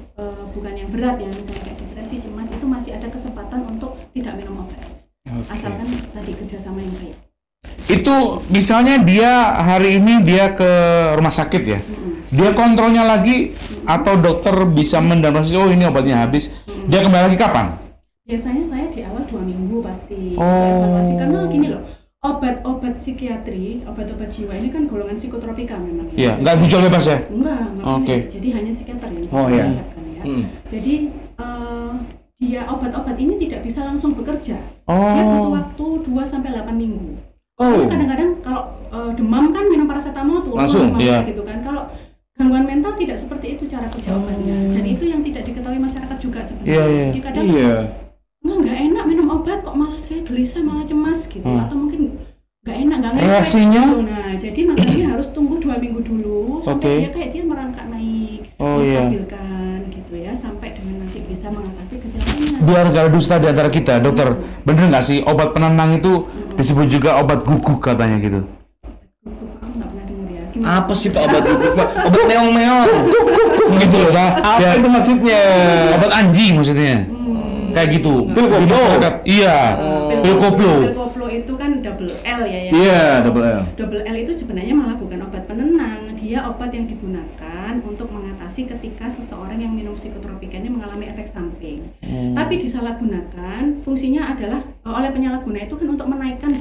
bukan yang berat ya, misalnya kayak depresi, cemas, itu masih ada kesempatan untuk tidak minum obat. Asalkan tadi kerjasama yang baik. Itu misalnya dia hari ini dia ke rumah sakit ya, dia kontrolnya lagi atau dokter bisa mendiagnosis oh ini obatnya habis, dia kembali lagi kapan? Biasanya saya di awal 2 minggu pasti Oh. evaluasi karena gini loh, obat-obat psikiatri, obat-obat jiwa ini kan golongan psikotropika memang. Iya, nggak dijual bebas ya? Enggak Oke. boleh. Jadi hanya psikiater yang Oh, iya. meresepkan ya. Jadi dia obat-obat ini tidak bisa langsung bekerja. Oh. Dia butuh waktu 2 sampai 8 minggu. Oh. Karena kadang-kadang kalau demam kan minum paracetamol turun Langsung, iya. gitu kan. Kalau gangguan mental tidak seperti itu cara kerja obatnya. Dan itu yang tidak diketahui masyarakat juga sebenarnya. Iya, iya. Jadi kadang Iya. nggak enak minum obat kok malah saya gelisah malah cemas gitu atau mungkin nggak enak nggak ngefek Reaksinya? gitu. Nah jadi makanya harus tunggu 2 minggu dulu sampai Oke. dia merangkak naik, Oh, iya. distabilkan gitu ya sampai dengan nanti bisa mengatasi gejalanya. Biar gak ada dusta di antara kita, dokter. Bener nggak sih obat penenang itu disebut juga obat guguk katanya gitu? Aku nggak pernah dengar ya. Gimana? Apa sih Pak obat guguk, Pak? Obat meong-meong. Gitu loh, Pak. Apa Ya, itu maksudnya? obat anjing maksudnya. Kayak gitu. Pil koplo. Di masyarakat. Iya. Pil koplo. Pil koplo itu kan double L ya. Iya, double L. Double L itu sebenarnya malah bukan obat penenang, dia obat yang digunakan untuk mengatasi ketika seseorang yang minum psikotropika ini mengalami efek samping. Tapi disalahgunakan, fungsinya adalah oleh penyalahguna itu kan untuk menaikkan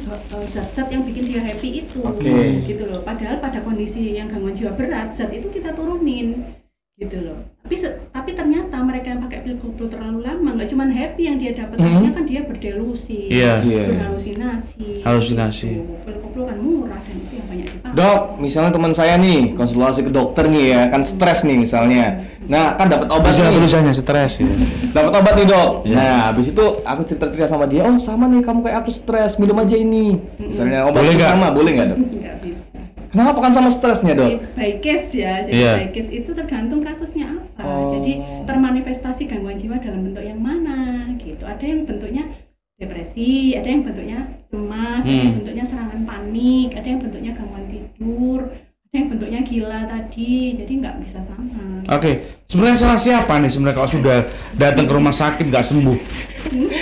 zat-zat yang bikin dia happy itu, Oke. gitu loh. Padahal pada kondisi yang gangguan jiwa berat, zat itu kita turunin, gitu loh. Tapi ternyata mereka yang pakai pil koplo terlalu lama, nggak cuma happy yang dia dapat, akhirnya kan dia berdelusi, Iya. Iya. berhalusinasi. Halusinasi. Gitu. Pil koplo kan murah dan itu yang banyak dipakai. Dok, misalnya teman saya nih konsultasi ke dokter nih ya, kan stres nih misalnya. Nah, kan dapat obat Bisa nih. tulisannya stres gitu. Dapat obat nih, Dok. Nah, habis itu aku cerita-cerita sama dia, "Oh, sama nih kamu kayak aku stres, minum aja ini." Misalnya obat Boleh itu nggak? sama, boleh nggak, Dok? Nggak bisa. Kenapa kan sama stresnya, Dok? By case ya, jadi Iya. by case itu tergantung kasusnya apa. Oh. Jadi termanifestasi gangguan jiwa dalam bentuk yang mana gitu. Ada yang bentuknya depresi, ada yang bentuknya cemas, ada yang bentuknya serangan panik, ada yang bentuknya gangguan tidur, ada yang bentuknya gila tadi. Jadi nggak bisa sama. Oke, sebenarnya salah siapa nih sebenarnya kalau sudah datang ke rumah sakit nggak sembuh?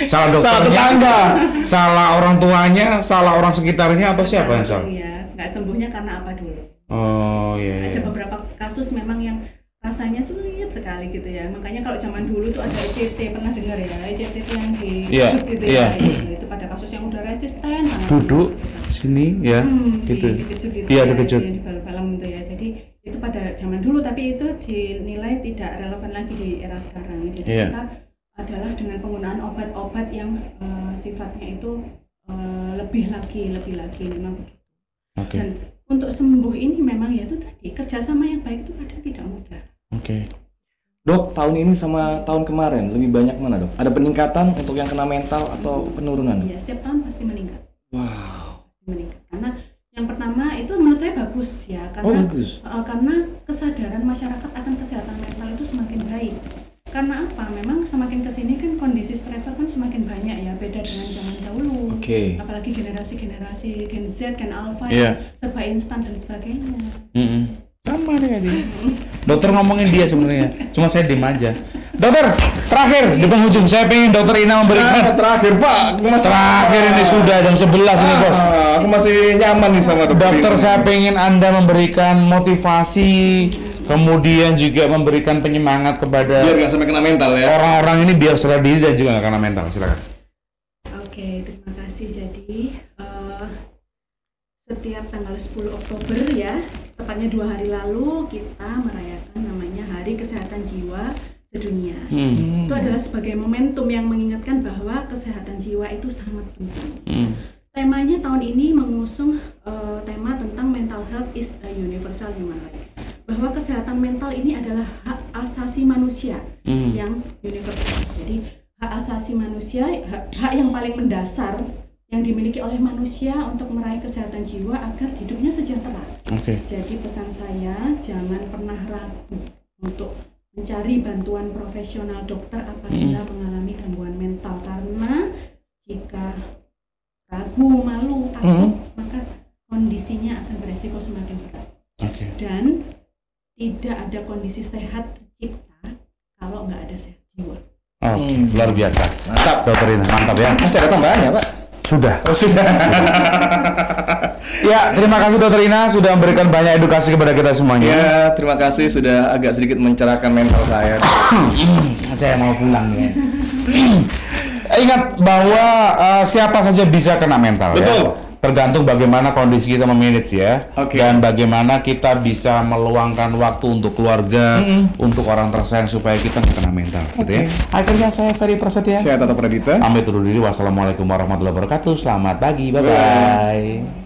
Salah dokternya, Salah tetangga. salah orang tuanya, salah orang sekitarnya atau siapa yang salah? Ya, nggak sembuhnya karena apa dulu? Oh iya. Ada Iya. beberapa kasus memang yang rasanya sulit sekali gitu ya. Makanya kalau zaman dulu tuh ada ECT, pernah dengar ya? ECT itu yang di Iya, duduk gitu iya. ya. Itu pada kasus yang udah resisten banget. Duduk sini ya, gitu. Dikejut gitu Iya, ya, dikejut. di film-film gitu ya. Jadi itu pada zaman dulu, tapi itu dinilai tidak relevan lagi di era sekarang. Jadi Iya. kita adalah dengan penggunaan obat-obat yang sifatnya itu lebih lagi memang begitu. Oke. Dan untuk sembuh ini memang ya itu tadi kerjasama yang baik itu kadang tidak mudah. Oke. Dok, tahun ini sama tahun kemarin lebih banyak mana, Dok? Ada peningkatan untuk yang kena mental atau penurunan, Dok? Ya setiap tahun pasti meningkat. Wow. Pasti meningkat. Karena yang pertama itu menurut saya bagus ya, karena bagus. Karena kesadaran masyarakat akan kesehatan mental itu semakin baik. Karena apa? Memang semakin kesini kan kondisi stresor kan semakin banyak ya, beda dengan zaman dahulu. Oke. Apalagi generasi Gen Z, Gen Alpha Iya. yang serba instan dan sebagainya. Sama nih dia. Dokter ngomongin dia sebenarnya, cuma saya diem aja. Dokter, terakhir di penghujung saya pengen Dokter Ina memberikan Terakhir Pak, terakhir ini sudah jam 11 ini bos. Aku masih nyaman nih sama Dokter, saya pengen Anda memberikan motivasi, kemudian juga memberikan penyemangat kepada biar nggak sampai kena mental ya. orang-orang ini biar sadar diri dan juga nggak kena mental. Silakan. Oke, terima kasih. Jadi setiap tanggal 10 Oktober ya, tepatnya 2 hari lalu kita merayakan namanya Hari Kesehatan Jiwa Sedunia. Itu adalah sebagai momentum yang mengingatkan bahwa kesehatan jiwa itu sangat penting. Temanya tahun ini mengusung tema tentang mental health is a universal human right. Bahwa kesehatan mental ini adalah hak asasi manusia yang universal. Jadi hak asasi manusia, hak yang paling mendasar yang dimiliki oleh manusia untuk meraih kesehatan jiwa agar hidupnya sejahtera. Jadi pesan saya, jangan pernah ragu untuk mencari bantuan profesional dokter apabila mengalami gangguan mental, karena jika ragu, malu, takut, maka kondisinya akan beresiko semakin berat. Dan tidak ada kondisi sehat tercipta kalau nggak ada sehat jiwa. Luar biasa. Mantap. Dokter Ina, mantap ya. Masih ada tambahannya Pak? Sudah. Sudah. Ya, terima kasih Dokter Ina sudah memberikan banyak edukasi kepada kita semuanya. Ya, terima kasih sudah agak sedikit mencerahkan mental saya. Saya mau pulang ya. Ingat bahwa siapa saja bisa kena mental. Betul. Ya. Tergantung bagaimana kondisi kita memanage ya. Dan bagaimana kita bisa meluangkan waktu untuk keluarga, untuk orang tersayang supaya kita nggak kena mental, gitu ya. Akhirnya saya Ferry Prasetya. Saya Tata Pradita. Pamit undur diri. Wassalamualaikum warahmatullahi wabarakatuh. Selamat pagi. Bye bye.